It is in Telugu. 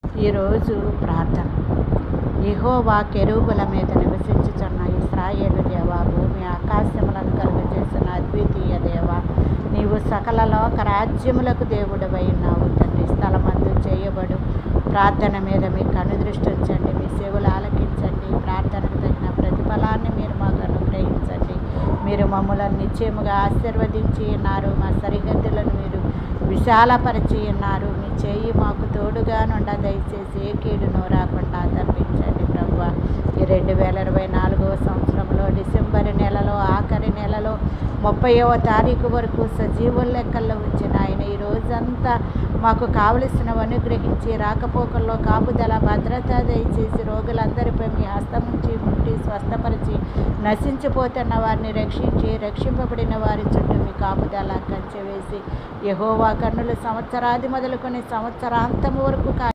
ఈరోజు ప్రార్థన. యెహోవా కెరూబుల మీద నివసించుచున్న ఇశ్రాయేలు దేవా, భూమి ఆకాశములను కలుగజేసిన అద్వితీయ దేవా, నీవు సకల లోక రాజ్యములకు దేవుడవై ఉన్నావు తండ్రి. స్థలమందు చేయబడు ప్రార్థన మీద మీ కనుదృష్టి ఉంచండి, మీ సేవలు ఆలకించండి. ప్రార్థనకు తగిన ప్రతిఫలాన్ని మీరు మాకు అనుగ్రహించండి. మీరు మమ్మలను నిశ్చయముగా ఆశీర్వదించి ఉన్నారు. మా సరిహద్దులను మీరు విశాలపరిచి ఉన్నారు. మీ చేయి మాకు తోడుగా నుండ దయచేసి ఏ కీడును రాకుండా తప్పించండి ప్రభువా. ఈ 2024వ సంవత్సరంలో డిసెంబర్ నెలలో ఆఖరి నెలలో 30వ తారీఖు వరకు సజీవుల లెక్కల్లో ఉంచిన ఆయన ఈ రోజంతా మాకు కావలసినవి అనుగ్రహించి రాకపోకల్లో కాపుదల భద్రత దయచేసి రోగులందరిపై మీ హస్తం నుంచి ముట్టి స్వస్థపరిచి నశించిపోతున్న వారిని రక్షించి రక్షింపబడిన వారి చుట్టూ మీ కాపుదల కంచె వేసి యెహోవా కన్నులు సంవత్సరాది మొదలుకొని సంవత్సరాంతము వరకు